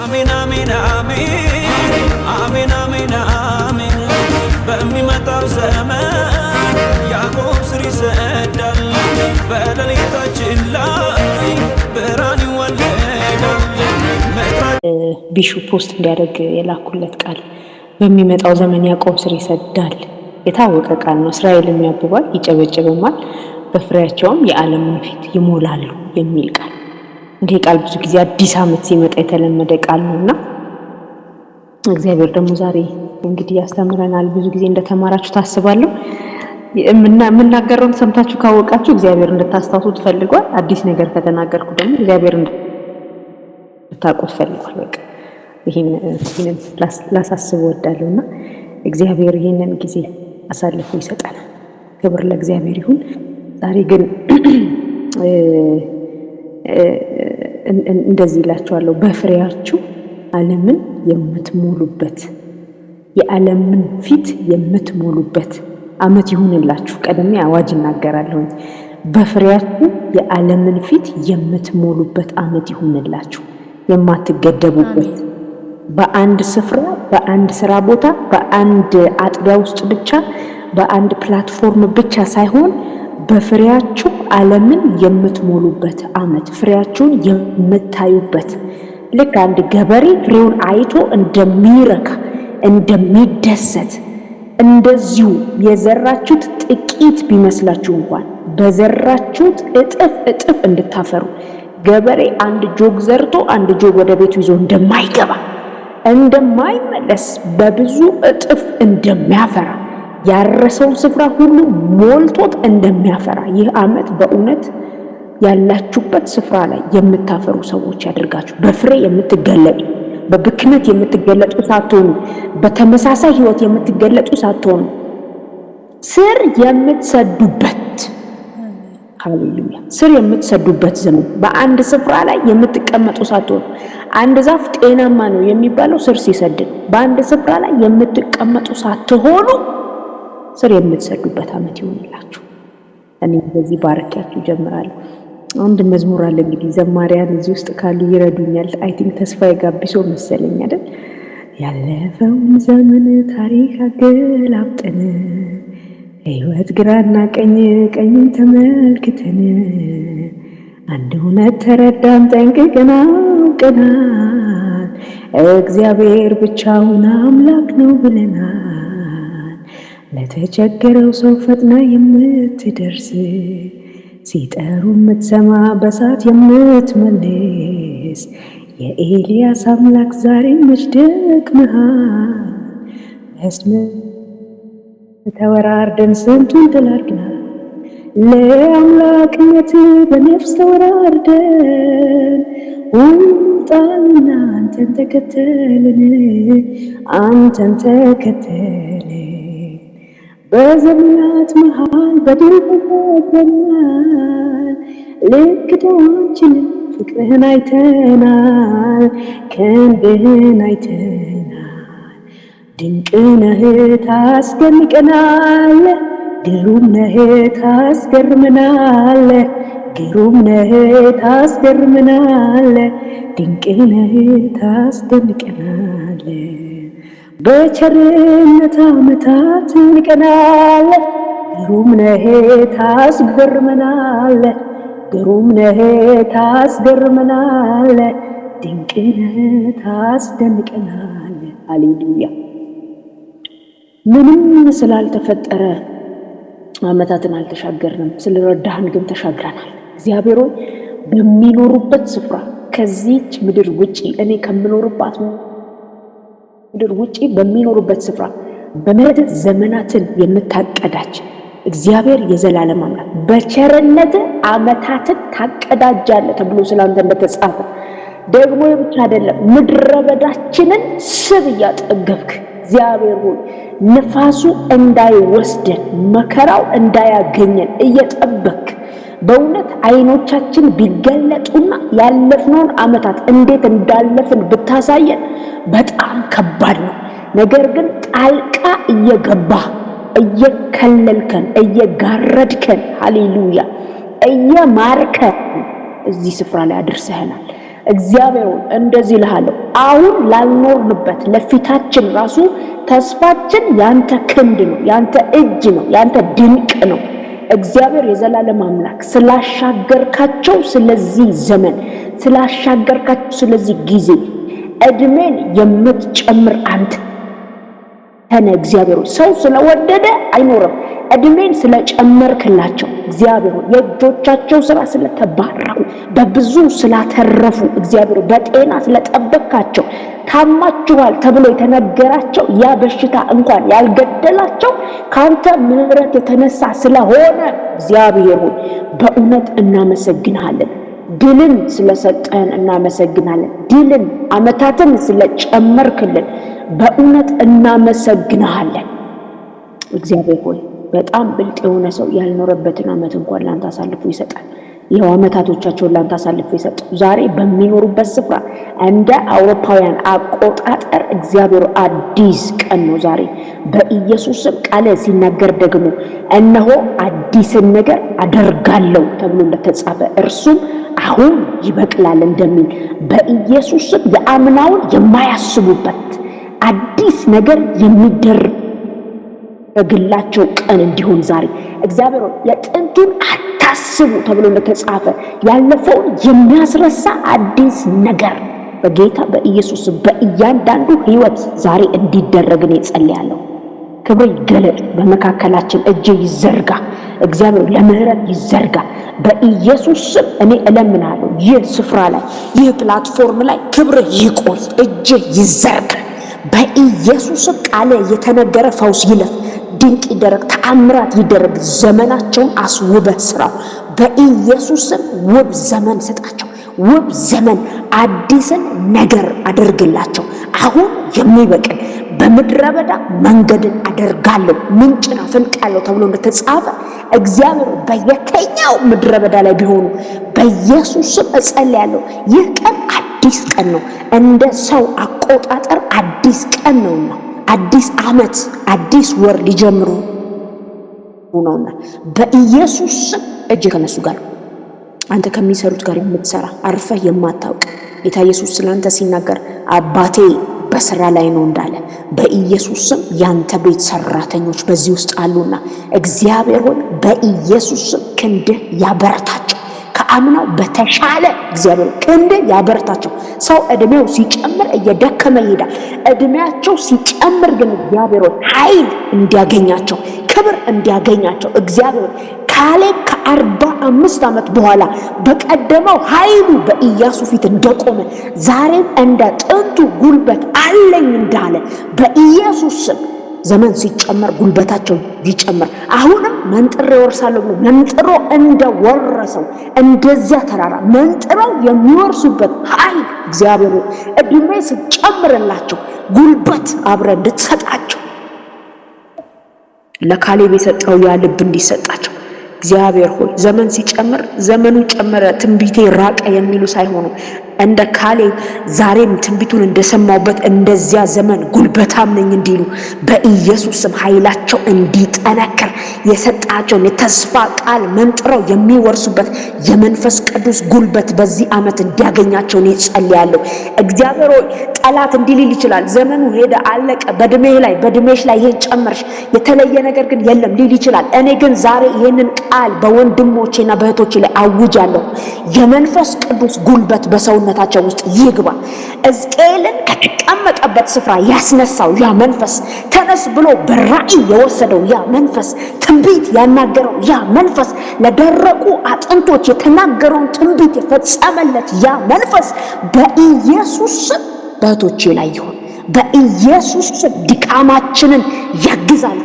አሜን አሜን አሜን አሜን አሜን አሜን በሚመጣው ዘመን ያዕቆብ ስር ይሰዳል በሌሊታችን ላይ ብርሃን ይወለዳል። ቢሹ ፖስት እንዲያደርግ የላኩለት ቃል በሚመጣው ዘመን ያዕቆብ ስር ይሰዳል የታወቀ ቃል ነው። እስራኤልም ያብባል ይጨበጨብማል በፍሬያቸውም የዓለምን ፊት ይሞላሉ የሚል ቃል። እንዲህ ቃል ብዙ ጊዜ አዲስ ዓመት ሲመጣ የተለመደ ቃል ነውና እግዚአብሔር ደግሞ ዛሬ እንግዲህ ያስተምረናል። ብዙ ጊዜ እንደተማራችሁ ታስባለሁ። የምናገረውን ሰምታችሁ ካወቃችሁ እግዚአብሔር እንድታስታውሱት ፈልጓል። አዲስ ነገር ከተናገርኩ ደግሞ እግዚአብሔር እንድታውቁት ፈልጓል። በቃ ይሄንን ላሳስብ እወዳለሁና እግዚአብሔር ይሄንን ጊዜ አሳልፎ ይሰጣናል። ክብር ለእግዚአብሔር ይሁን። ዛሬ ግን እንደዚህ እላችኋለሁ፣ በፍሬያችሁ ዓለምን የምትሞሉበት የዓለምን ፊት የምትሞሉበት ዓመት ይሁንላችሁ። ቀደም አዋጅ እናገራለሁ። በፍሬያችሁ የዓለምን ፊት የምትሞሉበት ዓመት ይሁንላችሁ። የማትገደቡበት በአንድ ስፍራ፣ በአንድ ስራ ቦታ፣ በአንድ አጥቢያ ውስጥ ብቻ፣ በአንድ ፕላትፎርም ብቻ ሳይሆን በፍሬያችሁ ዓለምን የምትሞሉበት ዓመት፣ ፍሬያችሁን የምታዩበት። ልክ አንድ ገበሬ ፍሬውን አይቶ እንደሚረካ እንደሚደሰት እንደዚሁ የዘራችሁት ጥቂት ቢመስላችሁ እንኳን በዘራችሁት እጥፍ እንድታፈሩ። ገበሬ አንድ ጆግ ዘርቶ አንድ ጆግ ወደ ቤቱ ይዞ እንደማይገባ እንደማይመለስ በብዙ እጥፍ እንደሚያፈራ ያረሰውን ስፍራ ሁሉ ሞልቶት እንደሚያፈራ ይህ ዓመት በእውነት ያላችሁበት ስፍራ ላይ የምታፈሩ ሰዎች ያደርጋችሁ። በፍሬ የምትገለጡ፣ በብክነት የምትገለጡ ሳትሆኑ፣ በተመሳሳይ ህይወት የምትገለጡ ሳትሆኑ፣ ስር የምትሰዱበት፣ ሃሌሉያ፣ ስር የምትሰዱበት ዘመን፣ በአንድ ስፍራ ላይ የምትቀመጡ ሳትሆኑ። አንድ ዛፍ ጤናማ ነው የሚባለው ስር ሲሰድ። በአንድ ስፍራ ላይ የምትቀመጡ ሳትሆኑ ስር የምትሰዱበት ዓመት ይሁንላችሁ። እኔ በዚህ ባረኪያችሁ ጀምራለሁ። አንድ መዝሙር አለ እንግዲህ ዘማሪያን እዚህ ውስጥ ካሉ ይረዱኛል። አይ ቲንክ ተስፋዬ ጋቢሶ መሰለኝ አይደል? ያለፈውን ዘመን ታሪክ አገላብጠን ሕይወት ግራና ቀኝ ተመልክተን አንድ እውነት ተረዳን ጠንቅቀን አውቀናል። እግዚአብሔር ብቻውን አምላክ ነው ብለናል። ለተቸገረው ሰው ፈጥና የምትደርስ ሲጠሩ የምትሰማ በሳት የምትመልስ የኤልያስ አምላክ ዛሬ መች ደክመሃል? መስመር ተወራርደን ስንቱን ተላርገናል። ለአምላክነት በነፍስ ተወራርደን ውጣልና አንተን ተከተልን በዘመናት መሃል በድል ተከበናል። ልክዳችንን ፍቅርህን አይተናል፣ ክንድህን አይተናል። ድንቅ ነህ ታስደንቀናል፣ ግሩም ነህ ታስገርመናል፣ ግሩም ነህ ታስገርመናል፣ ድንቅ ነህ ታስደንቀናል። በቸርነት ዓመታት ንቀናል፣ ግሩም ነህ ታስገርመናል፣ ግሩም ነህ ታስገርመናል፣ ድንቅ ነህ ታስደንቀናል። ሃሌሉያ። ምንም ስላልተፈጠረ ዓመታትን አልተሻገርንም፣ ስለረዳህን ግን ተሻግረናል። እግዚአብሔር ሆይ በሚኖሩበት ስፍራ ከዚች ምድር ውጪ እኔ ከምኖርባት ምድር ውጪ በሚኖሩበት ስፍራ በመረጥ ዘመናትን የምታቀዳጅ እግዚአብሔር የዘላለም አምላክ በቸርነት ዓመታትን ታቀዳጃለህ ተብሎ ስላንተ እንደተጻፈ ደግሞ ብቻ አይደለም፣ ምድረ በዳችንን ስብ እያጠገብክ እግዚአብሔር ሆይ ንፋሱ እንዳይወስደን መከራው እንዳያገኘን እየጠበክ በእውነት አይኖቻችን ቢገለጡና ያለፍነውን ዓመታት እንዴት እንዳለፍን ብታሳየን በጣም ከባድ ነው። ነገር ግን ጣልቃ እየገባ እየከለልከን እየጋረድከን ሃሌሉያ እየማርከን እዚህ ስፍራ ላይ አድርሰህናል። እግዚአብሔር እንደዚህ ልሃለሁ አሁን ላልኖርንበት ለፊታችን ራሱ ተስፋችን ያንተ ክንድ ነው፣ ያንተ እጅ ነው፣ ያንተ ድንቅ ነው። እግዚአብሔር የዘላለም አምላክ ስላሻገርካቸው ስለዚህ ዘመን፣ ስላሻገርካቸው ስለዚህ ጊዜ እድሜን የምትጨምር አንተ ተነ እግዚአብሔር ሰው ስለወደደ አይኖርም። እድሜን ስለጨመርክላቸው እግዚአብሔር የእጆቻቸው ስራ ስለተባረኩ በብዙ ስላተረፉ እግዚአብሔር በጤና ስለጠበቃቸው ታማችኋል ተብሎ የተነገራቸው ያ በሽታ እንኳን ያልገደላቸው ካንተ ምሕረት የተነሳ ስለሆነ እግዚአብሔር ሆይ በእውነት እናመሰግናለን። ድልን ስለሰጠን እናመሰግናለን። ድልን አመታትን ስለጨመርክልን በእውነት እናመሰግናለን። እግዚአብሔር ሆይ በጣም ብልጥ የሆነ ሰው ያልኖረበትን አመት እንኳን ላንተ አሳልፎ ይሰጣል። ይሄው አመታቶቻቸውን ላንተ አሳልፎ ይሰጣል። ዛሬ በሚኖሩበት ስፍራ እንደ አውሮፓውያን አቆጣጠር እግዚአብሔር አዲስ ቀን ነው ዛሬ በኢየሱስም ቃል ሲናገር ደግሞ እነሆ አዲስን ነገር አደርጋለሁ ተብሎ እንደተጻፈ እርሱም አሁን ይበቅላል እንደሚል በኢየሱስም የአምናውን የማያስቡበት አዲስ ነገር የሚደረግላቸው ቀን እንዲሆን ዛሬ እግዚአብሔር የጥንቱን አታስቡ ተብሎ እንደተጻፈ ያለፈውን የሚያስረሳ አዲስ ነገር በጌታ በኢየሱስ በእያንዳንዱ ህይወት ዛሬ እንዲደረግ ነው ጸልያለሁ። ክብር ይገለጥ በመካከላችን፣ እጅ ይዘርጋ እግዚአብሔር ለምህረት ይዘርጋ በኢየሱስ ስም እኔ እለምናለሁ። ይህ ስፍራ ላይ ይህ ፕላትፎርም ላይ ክብር ይቆይ፣ እጅ ይዘርጋ በኢየሱስ ቃል የተነገረ ፈውስ ይለፍ፣ ድንቅ ይደረግ፣ ተአምራት ይደረግ። ዘመናቸውን አስውበህ ስራው በኢየሱስ ስም ውብ ዘመን ስጣቸው፣ ውብ ዘመን አዲስን ነገር አደርግላቸው። አሁን የሚበቅል በምድረ በዳ መንገድን አደርጋለሁ ምንጭን አፈልቃለሁ ተብሎ እንደተጻፈ እግዚአብሔር በየትኛው ምድረ በዳ ላይ ቢሆኑ በኢየሱስ ስም እጸልያለሁ። ይህ ቀን አዲስ ቀን ነው፣ እንደ ሰው አቆጣጠር አዲስ ቀን ነውና አዲስ አመት አዲስ ወር ሊጀምሩ ነውና በኢየሱስ ስም እጅ ከነሱ ጋር አንተ ከሚሰሩት ጋር የምትሰራ አርፈህ የማታውቅ ጌታ ኢየሱስ ስላንተ ሲናገር አባቴ በስራ ላይ ነው እንዳለ በኢየሱስ ስም ያንተ ቤት ሰራተኞች በዚህ ውስጥ አሉና እግዚአብሔር ሆይ በኢየሱስ ስም ክንድህ ያበረታቸው። ከአምናው በተሻለ እግዚአብሔር ክንድ ያበረታቸው። ሰው እድሜው ሲጨምር እየደከመ ይሄዳል። እድሜያቸው ሲጨምር ግን እግዚአብሔር ኃይል እንዲያገኛቸው፣ ክብር እንዲያገኛቸው እግዚአብሔር ካሌብ ከ45 ዓመት በኋላ በቀደመው ኃይሉ በኢያሱ ፊት እንደቆመ ዛሬም እንደ ጥንቱ ጉልበት አለኝ እንዳለ በኢየሱስ ስም ዘመን ሲጨመር ጉልበታቸው ይጨመር። አሁንም መንጥሮ ይወርሳለሁ ብሎ መንጥሮ እንደወረሰው እንደዚያ ተራራ መንጥረው የሚወርሱበት ኃይል እግዚአብሔር እድሜ ሲጨምርላቸው ጉልበት አብረ እንድትሰጣቸው ለካሌብ የሰጠው ያ ልብ እንዲሰጣቸው እግዚአብሔር ሆይ ዘመን ሲጨምር ዘመኑ ጨመረ ትንቢቴ ራቀ የሚሉ ሳይሆኑ እንደ ካሌብ ዛሬም ትንቢቱን እንደሰማውበት እንደዚያ ዘመን ጉልበታም ነኝ እንዲሉ በኢየሱስ ስም ኃይላቸው እንዲጠነክር የሰጣቸውን የተስፋ ቃል መንጥረው የሚወርሱበት የመንፈስ ቅዱስ ጉልበት በዚህ ዓመት እንዲያገኛቸው ነው ጸልያለሁ። እግዚአብሔር ሆይ ጠላት እንዲልል ይችላል፣ ዘመኑ ሄደ አለቀ፣ በእድሜህ ላይ በእድሜሽ ላይ ይሄን ጨመርሽ የተለየ ነገር ግን የለም ሊል ይችላል። እኔ ግን ዛሬ ይሄንን ቃል በወንድሞቼና በእህቶቼ ላይ አውጃለሁ። የመንፈስ ቅዱስ ጉልበት በሰውነታቸው ውስጥ ይግባ። ሕዝቅኤልን ከተቀመጠበት ስፍራ ያስነሳው ያ መንፈስ፣ ተነስ ብሎ በራእይ የወሰደው ያ መንፈስ፣ ትንቢት ያናገረው ያ መንፈስ፣ ለደረቁ አጥንቶች የተናገረውን ትንቢት የፈጸመለት ያ መንፈስ በኢየሱስ ስም በእህቶቼ ላይ ይሁን። በኢየሱስ ስም ድካማችንን ያግዛል።